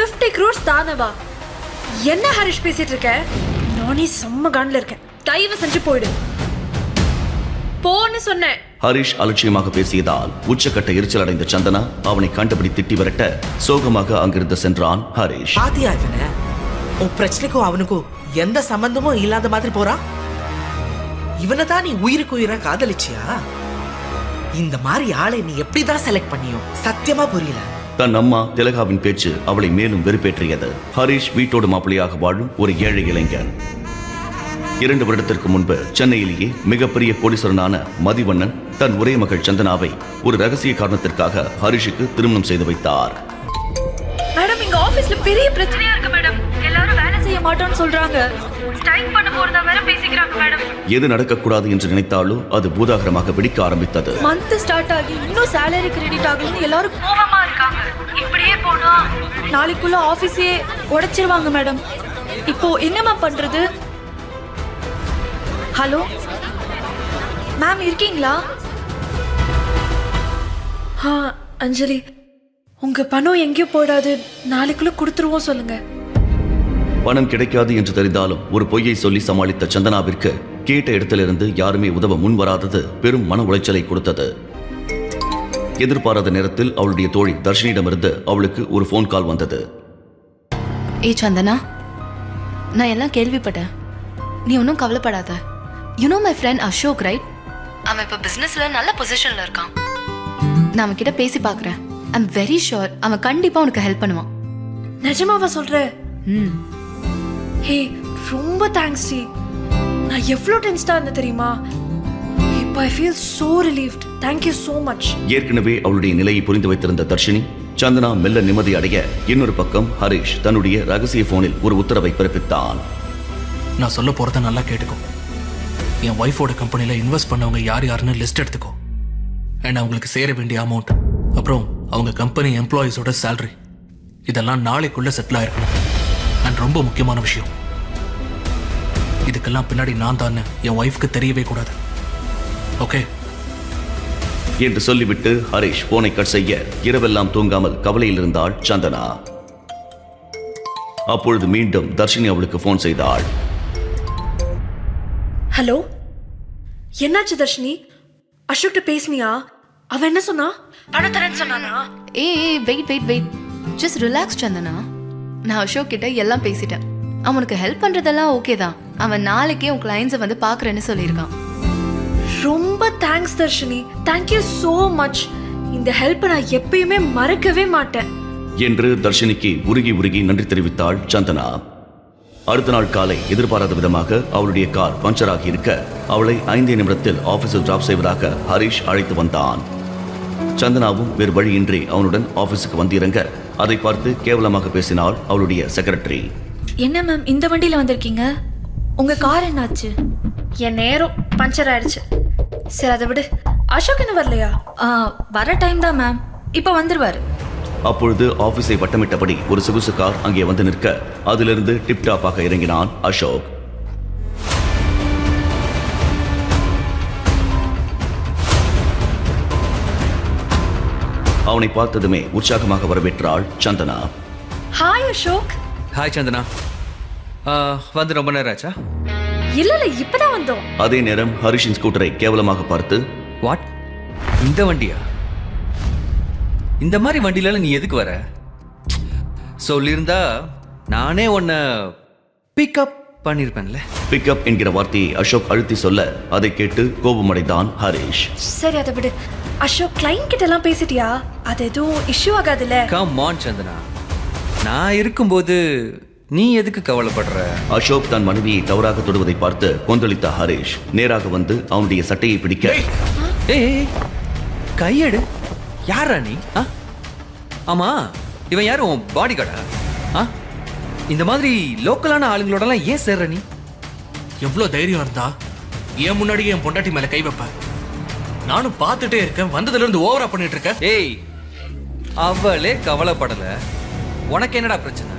50 crores தானவா? என்ன ஹரிஷ் பேசிட்டு இருக்க? நானே செம்ம காண்டில் இருக்கேன். தயவு செஞ்சு போயிடு. போன்னு சொன்னேன். ஹரிஷ் அலட்சியமாக பேசியதால் உச்சக்கட்ட எரிச்சல் அடைந்த சந்தனா அவனை கண்டுபிடி திட்டி விரட்ட சோகமாக அங்கிருந்து சென்றான் ஹரிஷ். ஆதியா இவன உன் பிரச்சனைக்கும் அவனுக்கும் எந்த சம்பந்தமும் இல்லாத மாதிரி போறான். இவனை தான் நீ உயிருக்கு உயிரா காதலிச்சியா? இந்த மாதிரி ஆளை நீ எப்படிதான் செலக்ட் பண்ணியோ சத்தியமா புரியல. தன் அம்மா திலகாவின் பேச்சு அவளை மேலும் வெறுப்பேற்றியது. ஹரிஷ் வீட்டோடு மாப்பிள்ளையாக வாழும் ஒரு ஏழை இளைஞன். 2 வருடத்திற்கு முன்பு சென்னையிலேயே மிகப்பெரிய கோடீஸ்வரனான மதிவண்ணன் தன் ஒரே மகள் சந்தனாவை ஒரு ரகசிய காரணத்திற்காக ஹரிஷுக்கு திருமணம் செய்து வைத்தார். மேடம், இங்க ஆபீஸ்ல பெரிய பிரச்சனையா இருக்கு மேடம். எல்லாரும் வேலை செய்ய மாட்டோம்னு சொல்றாங்க. ஸ்ட்ரைக் பண்ண போறதா வேற பேசிக்கிறாங்க மேடம். எது நடக்கக்கூடாது என்று நினைத்தாலோ அது பூதாகரமாக வெடிக்க ஆரம்பித்தது. மந்த் ஸ்டார்ட் ஆகி இன்னும் salary கிரெடிட் ஆகலன்னு எல்லாரும் கோவமா இருக்காங்க. இப்படியே போனா நாளைக்குள்ள ஆபீஸே உடைச்சிருவாங்க மேடம். இப்போ என்னமா பண்றது? ஹலோ மேம், இருக்கீங்களா? அஞ்சலி, உங்க பணம் எங்கேயும் போடாது, நாளைக்குள்ள கொடுத்துருவோம் சொல்லுங்க. பணம் கிடைக்காது என்று தெரிந்தாலும் ஒரு பொய்யை சொல்லி சமாளித்த சந்தனாவிற்கு கேட்ட இடத்திலிருந்து யாருமே உதவ முன் வராதது பெரும் மன உளைச்சலை கொடுத்தது. எதிர்பாராத நேரத்தில் அவளுடைய தோழி தர்ஷினியிடமிருந்து அவளுக்கு ஒரு போன் கால் வந்தது. சந்தனா, நான் எல்லாம் கேள்விப்பட்டேன். நீ ஒன்றும் கவலைப்படாத. You know my friend Ashok, right? அவன் இப்போ பிஸ்னஸ்ல நல்ல பொசிஷன்ல இருக்கான். நான் அவன் கிட்ட பேசி பார்க்குறேன். ஐம் வெரி ஷுர் அவன் கண்டிப்பா உனக்கு ஹெல்ப் பண்ணுவான். நிஜமாவா சொல்ற? ஹே, ரொம்ப தேங்க்ஸ் டி. நான் எவ்வளோ டென்ஸ்டா இருந்தேன் தெரியுமா? இப்போ I feel so relieved. Thank you so much. ஏற்கனவே அவளுடைய நிலையை புரிந்து வைத்திருந்த தர்ஷினி சந்தனா மெல்ல நிம்மதி அடைய இன்னொரு பக்கம் ஹரிஷ் தன்னுடைய ரகசிய போனில் ஒரு உத்தரவை பிறப்பித்தான். நான் சொல்ல போறத நல்லா கேட்டுக்கோ. என் ஒய்ஃபோட கம்பெனில இன்வெஸ்ட் பண்ணவங்க யார் யாருன்னு லிஸ்ட் எடுத்துக்கோ. அண்ட் அவங்களுக்கு சேர வேண்டிய அமௌண்ட், அப்புறம் அவங்க கம்பெனி எம்ப்ளாயீஸோட சேலரி, இதெல்லாம் நாளைக்குள்ள செட்டில் ஆயிருக்கணும். அண்ட் ரொம்ப முக்கியமான விஷயம், இதுக்கெல்லாம் பின்னாடி நான் தான் என் ஒய்ஃப்க்கு தெரியவே கூடாது. ஓகே என்று சொல்லிவிட்டு ஹரிஷ் போனை கட் செய்ய இரவெல்லாம் தூங்காமல் கவலையில் இருந்தாள் சந்தனா. அப்பொழுது மீண்டும் தர்ஷினி அவளுக்கு போன் செய்தாள். ஹலோ, என்னாச்சு தர்ஷினி? அசோக்கிட்ட பேசுனியா? அவன் என்ன சொன்னா? பணம் தரேன்னு சொன்னானா? ஏய் வெயிட், ஜஸ்ட் ரிலாக்ஸ் சந்தனா. நான் அசோக் கிட்ட எல்லாம் பேசிட்டேன். அவனுக்கு ஹெல்ப் பண்றதெல்லாம் ஓகே தான். அவன் நாளைக்கே உன் கிளைண்ட்ஸை வந்து பார்க்கறேன்னு சொல்லியிருக்கான். ரொம்ப thanks Darshini. Thank you so much. இந்த ஹெல்ப்பை நான் எப்பயுமே மறக்கவே மாட்டேன் என்று தர்ஷினிக்கு உருகி நன்றி தெரிவித்தாள் சந்தனா. அடுத்த நாள் காலை எதிர்பாராத விதமாக அவளுடைய கார் பஞ்சர் ஆகி இருக்க அவளை 5 நிமிடத்தில் ஆபீஸில் டிராப் செய்வதாக ஹரிஷ் அழைத்து வந்தான். சந்தனாவும் வேறு வழியின்றி அவனுடன் ஆபீஸுக்கு வந்திறங்க அதை பார்த்து கேவலமாக பேசினாள் அவளுடைய செக்ரட்டரி. என்ன மேம், இந்த வண்டியில வந்திருக்கீங்க? உங்க கார் என்னாச்சு? என் நேரம் பஞ்சர் ஆயிடுச்சு. சரி, அதை விடு. அசோக் என்ன வரலையா? வர டைம் தான் மேம், இப்போ வந்துருவாரு. அப்பொழுது ஆபீஸை வட்டமிட்டபடி ஒரு சொகுசு கார் அங்கே வந்து நிற்க அதிலிருந்து டிப்டாப்பாக இறங்கினான் அசோக். அவனை பார்த்ததுமே உற்சாகமாக வரவேற்றாள் சந்தனா. ஹாய் அசோக். ஹாய் சந்தனா. வந்து ரொம்ப நேரம் ஆச்சா? இல்ல இப்பதான் வந்தோம். அதே நேரம் ஹரிஷின் ஸ்கூட்டரை கேவலமாக பார்த்து, வாட், இந்த வண்டியா? இந்த மாதிரி வண்டியில நீ எதுக்கு வர? சொல்லியிருந்தா நானே உன்னை பிக்கப் பண்ணிருப்பேன்ல. பிக்கப் என்கிற வார்த்தையை அசோக் அழுத்தி சொல்ல அதை கேட்டு கோபமடைந்தான் ஹரிஷ். சரி, அதை விடு. அசோக், கிளைண்ட் கிட்ட எல்லாம் பேசிட்டியா? அது எதுவும் இஷ்யூ ஆகாதுல்ல? கம் ஆன் சந்தனா, நான் இருக்கும்போது நீ எதுக்கு கவலைப்படுற? அசோக் தன் மனைவியை தவறாக தொடுவதை பார்த்து கொந்தளித்த ஹரிஷ் நேராக வந்து அவனுடைய சட்டையை பிடிக்க, ஏய் கையெடு. யாரா நீ? ஆமா, இவன் யாரும் உன் பாடி கார்டா? இந்த மாதிரி லோக்கலான ஆளுங்களோடலாம் ஏன் சேர்ற நீ? எவ்வளோ தைரியம் இருந்தா ஏன் முன்னாடியே என் பொண்டாட்டி மேல கை வைப்ப? நானும் பார்த்துட்டே இருக்கேன், வந்ததுல இருந்து ஓவரா பண்ணிட்டு இருக்க. ஏய், அவளே கவலைப்படல, உனக்கு என்னடா பிரச்சனை?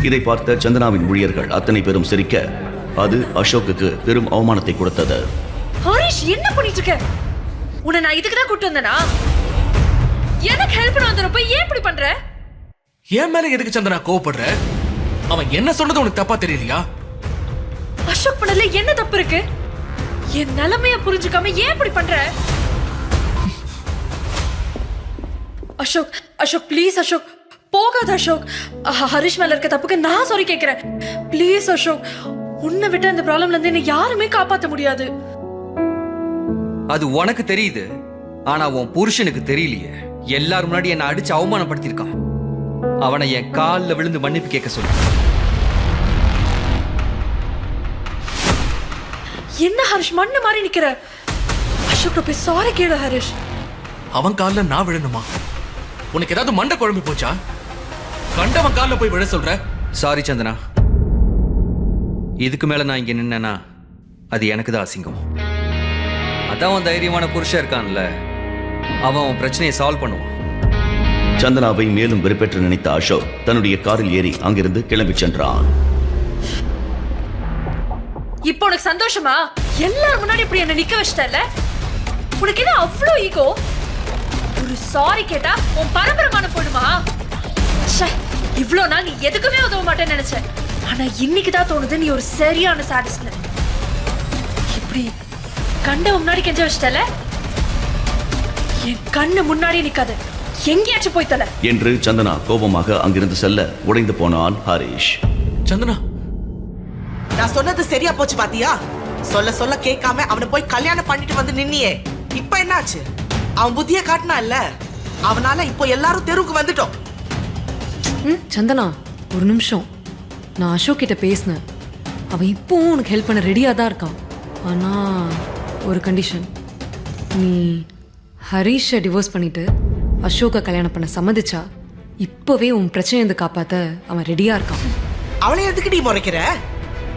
இதை பார்த்த சந்தனாவின் ஊழியர்கள் அத்தனை பேரும் சிரிக்க அது அசோக்குக்கு பெரும் அவமானத்தை கொடுத்தது. ஹரிஷ், என்ன பண்ணிட்டு இருக்க? உன்னை நான் இதுக்கு தான் கூட்டு வந்தேனா? எனக்கு ஹெல்ப் பண்ண வந்தறப்ப ஏன் இப்படி பண்ற? என் மேல எதுக்கு சந்தனா கோவப்படுற? அவன் என்ன சொன்னது உனக்கு தப்பா தெரியலையா? அசோக் பண்ணல என்ன தப்பு இருக்கு? என் நிலைமைய புரிஞ்சுக்காம ஏன் இப்படி பண்ற? அசோக் அசோக் ப்ளீஸ் அசோக் போகாத அசோக். ஹரிஷ் மேல இருக்க தப்புக்கு நான் சாரி கேக்குறேன். ப்ளீஸ் அசோக், உன்னை விட்டு இந்த ப்ராப்ளம்ல இருந்து என்ன யாருமே காப்பாத்த முடியாது. அது உனக்கு தெரியுது, ஆனா உன் புருஷனுக்கு தெரியலையே. எல்லாரும் முன்னாடி என்ன அடிச்சு அவமானப்படுத்தியிருக்கான். அவனை என் காலில் விழுந்து மன்னிப்பு கேட்க சொல்லு. என்ன ஹரிஷ் மண்ணு மாதிரி நிக்கிற? அசோக் போய் சாரி கேளு ஹரிஷ். அவன் கால்ல நான் விழணுமா? உனக்கு ஏதாவது மண்டை குழம்பி போச்சா? கண்டவன் கால்ல போய் விழ சொல்ற? சாரி சந்தனா, இதுக்கு மேல நான் இங்க நின்னேன்னா அது எனக்கு தான் அசிங்கம். அதான் அவன் தைரியமான புருஷன் இருக்கான்ல, அவன் அவன் பிரச்சனையை சால்வ் பண்ணுவான். சந்தனாவை மேலும் வெறுப்பேற்ற நினைத்த அசோக் தன்னுடைய காரில் ஏறி அங்கிருந்து கிளம்பி சென்றான். இப்போ உனக்கு சந்தோஷமா? எல்லாரும் முன்னாடி இப்படி என்ன நிக்க வச்சிட்டல? உனக்கு என்ன அவ்வளோ ஈகோ? ஒரு சாரி கேட்டா உன் பரம்பரமான போடுமா? இவ்வளோ நாள் நீ எதுக்குமே உதவ மாட்டேன்னு நினைச்சேன். ஆனா இன்னைக்கு தான் தோணுது நீ ஒரு சரியான சாடிஸ்ட். இப்படி கண்ட முன்னாடி கெஞ்ச வச்சிட்டல? என் கண்ணு முன்னாடி நிக்காது, எங்கேயாச்சும் போய் தல என்று சந்தனா கோபமாக அங்கிருந்து செல்ல உடைந்து போனான் ஹரிஷ். சந்தனா, நான் சொன்னது சரியா போச்சு பாத்தியா? சொல்ல சொல்ல கேட்காம அவனை போய் கல்யாணம் பண்ணிட்டு வந்து நின்னியே, இப்ப என்னாச்சு? அவன் புத்திய காட்டினா இல்ல, அவனால இப்போ எல்லாரும் தெருவுக்கு வந்துட்டோம். சந்தனா ஒரு நிமிஷம், நான் அசோக் கிட்ட பேசினேன். அவன் இப்போவும் உனக்கு ஹெல்ப் பண்ண ரெடியாக தான் இருக்கான். ஆனால் ஒரு கண்டிஷன், நீ ஹரீஷை டிவோர்ஸ் பண்ணிட்டு அசோக்கை கல்யாணம் பண்ண சம்மதிச்சா இப்போவே உன் பிரச்சனையை காப்பாற்ற அவன் ரெடியாக இருக்கான். அவளை எதுக்கு நீ முறைக்கிற?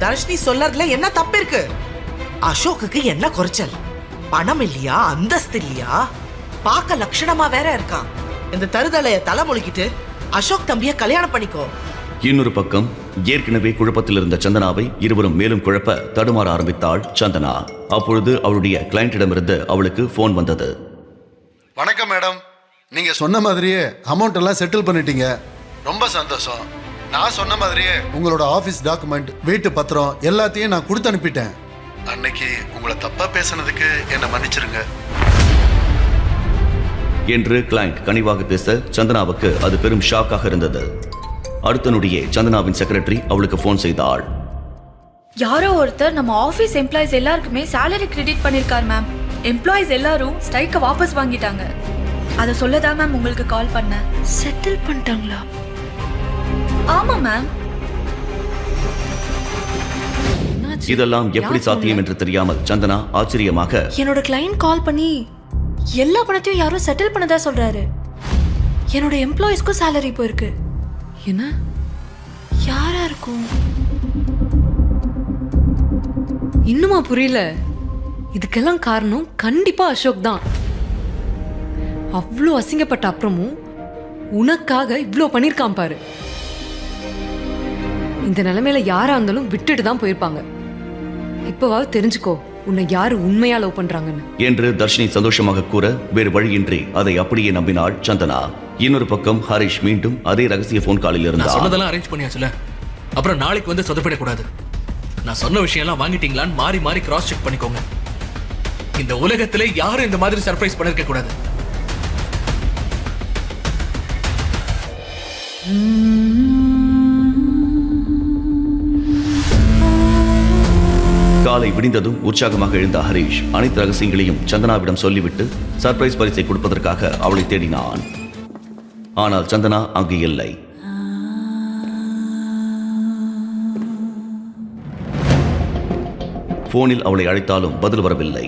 தர்ஷினி சொல்லறதுல என்ன தப்பு இருக்கு? அசோக்குக்கு என்ன குறைச்சல்? பணம் இல்லையா, அந்தஸ்து இல்லையா, பார்க்க லட்சணமா வேற இருக்கான். இந்த தருதலைய தலைமொழிக்கிட்டு அசோக் தம்பிய கல்யாணம் பண்ணிக்கோ. இன்னொரு பக்கம் ஏற்கனவே குழப்பத்தில் இருந்த சந்தனாவை இருவரும் மேலும் குழப்ப தடுமாற ஆரம்பித்தாள் சந்தனா. அப்பொழுது அவளுடைய கிளையண்டிடமிருந்து அவளுக்கு போன் வந்தது. வணக்கம் மேடம், நீங்க சொன்ன மாதிரியே அமௌண்ட் எல்லாம் செட்டில் பண்ணிட்டீங்க, ரொம்ப சந்தோஷம். நான் சொன்ன மாதிரியே உங்களோட ஆபீஸ் டாக்குமெண்ட், வீட்டு பத்திரம் எல்லாத்தையும் நான் கொடுத்து அனுப்பிட்டேன். அன்னைக்கு உங்களை தப்பா பேசினதுக்கு என்ன மன்னிச்சிருங்க என்று கிளையண்ட் கனிவாக பேச சந்தனாவுக்கு அது பெரும் ஷாக்காக இருந்தது. அடுத்த நொடியே சந்தனாவின் செக்ரட்டரி அவளுக்கு போன் செய்தாள். யாரோ ஒருத்தர் நம்ம ஆபீஸ் எம்ப்ளாயிஸ் எல்லாருக்குமே salary கிரெடிட் பண்ணிருக்கார் மேம். எம்ப்ளாயிஸ் எல்லாரும் ஸ்ட்ரைக்க வாபஸ் வாங்கிட்டாங்க. அதை சொல்லதான் மேம் உங்களுக்கு கால் பண்ணேன். செட்டில் பண்ணிட்டாங்களா? ஆமா மேம். இதெல்லாம் எப்படி சாத்தியம் என்று தெரியாமல் சந்தனா ஆச்சரியமாக, என்னோட கிளையண்ட் கால் பண்ணி எல்லா பணத்தையும் யாரும் செட்டில் பண்ணதா சொல்றாரு. என்னோட எம்ப்ளாயிஸ்க்கும் salary போயிருக்கு. என்ன? யாரா இருக்கும்? இன்னுமா புரியல? இதுக்கெல்லாம் காரணம் கண்டிப்பா அசோக் தான். அவ்வளோ அசிங்கப்பட்ட அப்புறமும் உனக்காக இவ்வளோ பண்ணியிருக்கான் பாரு. இந்த நிலைமையில யாரா இருந்தாலும் விட்டுட்டு தான் போயிருப்பாங்க. இப்பவாவது தெரிஞ்சுக்கோ உன்னை யாரு உண்மையா லவ் பண்றாங்கன்னு என்று தர்ஷினி சந்தோஷமாக கூற வேறு வழியின்றி அதை அப்படியே நம்பினாள் சந்தனா. இன்னொரு பக்கம் ஹரிஷ் மீண்டும் அதே ரகசிய போன் காலில் நான் இருந்தார். சொன்னதெல்லாம் அரேஞ்ச் பண்ணியாச்சுல, அப்புறம் நாளைக்கு வந்து சொதப்பிடக்கூடாது. நான் சொன்ன விஷயம் எல்லாம் வாங்கிட்டீங்களான்னு மாறி மாறி கிராஸ் செக் பண்ணிக்கோங்க. இந்த உலகத்திலே யாரும் இந்த மாதிரி சர்ப்ரைஸ் பண்ணிருக்க கூடாது. காலை விடிந்ததும் உற்சாகமாக எழுந்த ஹரிஷ் அனைத்து ரகசியங்களையும் சந்தனாவிடம் சொல்லிவிட்டு சர்ப்ரைஸ் பரிசை கொடுப்பதற்காக அவளை தேடினான். ஆனால் சந்தனா அங்கு இல்லை. போனில் அவளை அழைத்தாலும் பதில் வரவில்லை.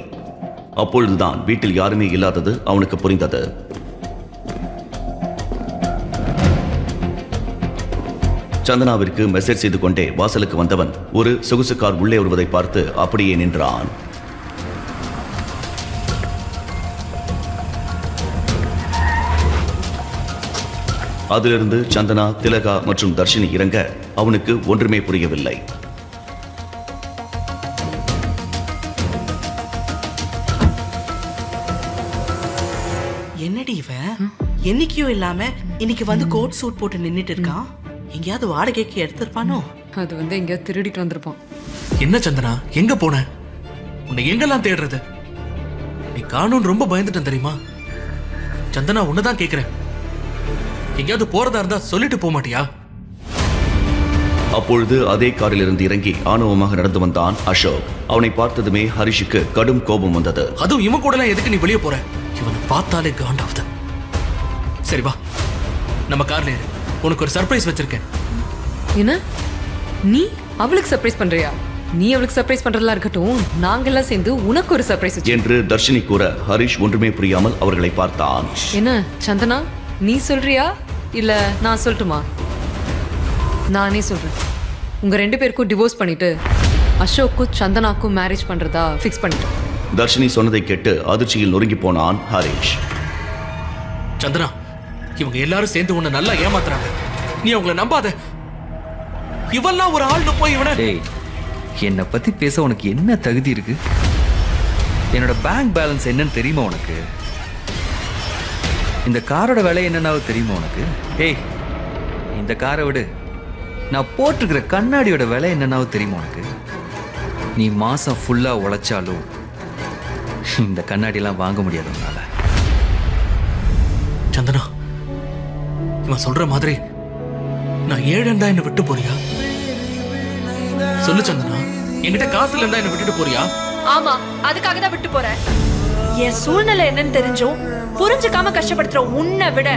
அப்பொழுதுதான் வீட்டில் யாருமே இல்லாதது அவனுக்கு புரிந்தது. சந்தனாவிற்கு மெசேஜ் செய்து கொண்டே வாசலுக்கு வந்தவன் ஒரு சொகுசு கார் உள்ளே வருவதை பார்த்து அப்படியே நின்றான். அதிலிருந்து சந்தனா, திலகா மற்றும் தர்ஷினி இறங்க அவனுக்கு ஒன்றுமே புரியவில்லை. என்னடி இவன் என்னைக்கும் இல்லாம இன்னைக்கு வந்து கோட் சூட் போட்டு நின்னுட்டு இருக்கான். எங்கேயாவது வாடகைக்கு எடுத்திருப்பானோ? அது வந்து எங்கேயாவது திருடிட்டு வந்திருப்பான். என்ன சந்தனா, எங்க போன? உன்னை எங்கெல்லாம் தேடுறது? நீ காணும்னு ரொம்ப பயந்துட்டேன் தெரியுமா? சந்தனா, உன்னதான் கேக்குறேன். எங்கேயாவது போறதா இருந்தா சொல்லிட்டு போக மாட்டியா? அப்பொழுது அதே காரில் இருந்து இறங்கி ஆணவமாக நடந்து வந்தான் அசோக். அவனை பார்த்ததுமே ஹரிஷுக்கு கடும் கோபம் வந்தது. அதுவும் இவன் கூட எல்லாம் எதுக்கு நீ வெளியே போற? இவனை பார்த்தாலே காண்டாவுது. சரி வா, நம்ம கார்ல ஏறு. உனக்கு ஒரு சர்ப்ரைஸ் வச்சிருக்கேன். என்ன, நீ அவளுக்கு சர்ப்ரைஸ் பண்றியா? நீ அவளுக்கு சர்ப்ரைஸ் பண்றதெல்லாம் இருக்கட்டும், நாங்கெல்லாம் சேர்ந்து உனக்கு ஒரு சர்ப்ரைஸ் என்று தர்ஷினி கூற ஹரிஷ் ஒன்றுமே புரியாமல் அவர்களை பார்த்தான். என்ன சந்தனா, நீ சொல்றியா இல்ல நான் சொல்லட்டுமா? நானே சொல்றேன். உங்க 2 பேருக்கும் டிவோர்ஸ் பண்ணிட்டு அசோக்கும் சந்தனாக்கும் மேரேஜ் பண்றதா ஃபிக்ஸ் பண்ணிட்டேன். தர்ஷினி சொன்னதை கேட்டு அதிர்ச்சியில் நொறுங்கி போனான் ஹரிஷ். சந்தனா, இவங்க எல்லாரும் சேர்ந்து உன்னை நல்லா ஏமாத்துறாங்க. நீ அவங்கள நம்பாத. இவெல்லாம் ஒரு ஆள்னு போய் இவனை. டேய், என்னை பத்தி பேச உனக்கு என்ன தகுதி இருக்கு? என்னோட பேங்க் பேலன்ஸ் என்னன்னு தெரியுமா உனக்கு? இந்த காரோட விலை என்னன்னாவது தெரியுமா உனக்கு? ஏய், இந்த காரை விடு. நான் போட்டிருக்கிற கண்ணாடியோட விலை என்னன்னாவது தெரியுமா உனக்கு? நீ மாசம் ஃபுல்லா உழைச்சாலும் இந்த கண்ணாடியெல்லாம் வாங்க முடியாது உன்னால. சந்தனா, இவன் சொல்ற மாதிரி நான் ஏழன் தான் என்ன விட்டு போறியா? சொல்லு சந்தனா, என்கிட்ட காசு இல்லைன்னா என்ன விட்டுட்டு போறியா? ஆமா, அதுக்காக தான் விட்டு போறேன். என் சூழ்நிலை என்னன்னு தெரிஞ்சும் புரிஞ்சுக்காம கஷ்டப்படுத்துற உன்னை விட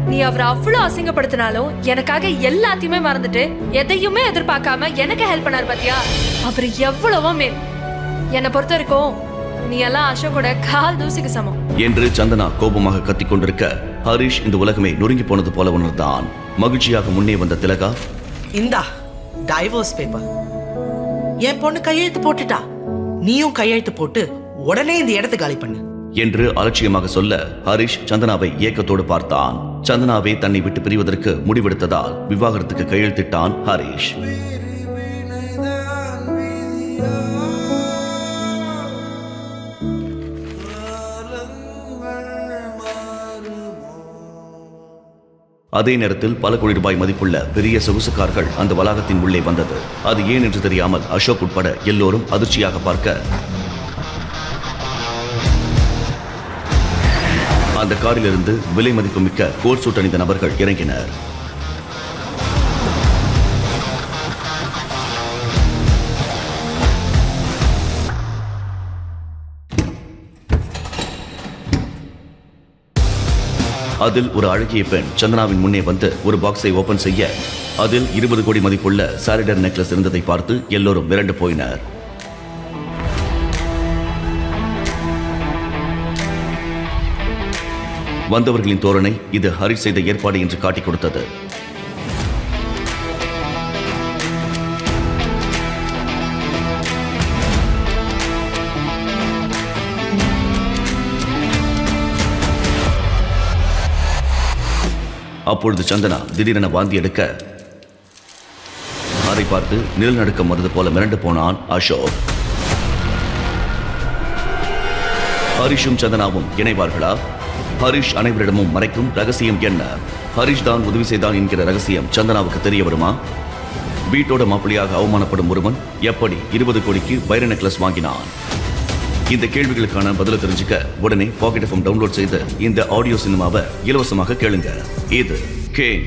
நீ அவரை அவ்வளவு அசிங்கப்படுத்தினாலும் எனக்காக எல்லாத்தையுமே மறந்துட்டு எதையுமே எதிர்பார்க்காம எனக்கு ஹெல்ப் பண்ணாரு பாத்தியா? அவர் எவ்வளவோ மேல். என்னை பொறுத்த வரைக்கும் நீ எல்லாம் அசோகோட கால் தூசிக்கு சமம் என்று சந்தனா கோபமாக கத்திக் கொண்டிருக்க ஹரிஷ் இந்த உலகமே நொறுங்கி போனது போல உணர்ந்தான். மகிழ்ச்சியாக முன்னே வந்த திலகா, இந்தா டைவோர்ஸ் பேப்பர். என் பொண்ணு கையெழுத்து போட்டுட்டா, நீயும் கையெழுத்து போட்டு உடனே இந்த இடத்தை காலி பண்ணு என்று அலட்சியமாக சொல்ல ஹரிஷ் சந்தனாவை ஏக்கத்தோடு பார்த்தான். சந்தனாவை தன்னை விட்டு பிரிவதற்கு முடிவெடுத்ததால் விவாகரத்துக்கு கையெழுத்திட்டான் ஹரிஷ். அதே நேரத்தில் பல கோடி ரூபாய் மதிப்புள்ள பெரிய சொகுசு கார்கள் அந்த வளாகத்தின் உள்ளே வந்தது. அது ஏன் என்று தெரியாமல் அசோக் உட்பட எல்லோரும் அதிர்ச்சியாக பார்க்க அந்த காரிலிருந்து விலை மதிப்புமிக்க கோட் சூட் அணிந்த நபர்கள் இறங்கினர். அதில் ஒரு அழகிய பெண் சந்தனாவின் முன்னே வந்து ஒரு பாக்ஸை ஓபன் செய்ய அதில் 20 கோடி மதிப்புள்ள சாரிடர் நெக்லஸ் இருந்ததை பார்த்து எல்லோரும் மிரண்டு போயினர். வந்தவர்களின் தோரணை இது ஹரிஷ் செய்த ஏற்பாடு என்று காட்டிக் கொடுத்தது. அப்பொழுது சந்தனா திடீரென வாந்தி எடுக்க அதை பார்த்து நிலநடுக்கம் வந்தது போல மிரண்டு போனான் அசோக். ஹரிஷும் சந்தனாவும் இணைவார்களா? ஹரிஷ் அனைவரிடமும் மறைக்கும் ரகசியம் என்ன? ஹரிஷ் தான் உதவி செய்தான் என்கிற ரகசியம் சந்தனாவுக்கு தெரிய வருமா? வீட்டோட மாப்பிள்ளையாக அவமானப்படும் ஒருவன் எப்படி 20 கோடிக்கு வைர நெக்லஸ் வாங்கினான்? இந்த கேள்விகளுக்கான பதிலை தெரிஞ்சுக்க உடனே பாக்கெட் எஃப்எம் டவுன்லோட் செய்து இந்த ஆடியோ சினிமாவை இலவசமாக கேளுங்க. இது கேம்.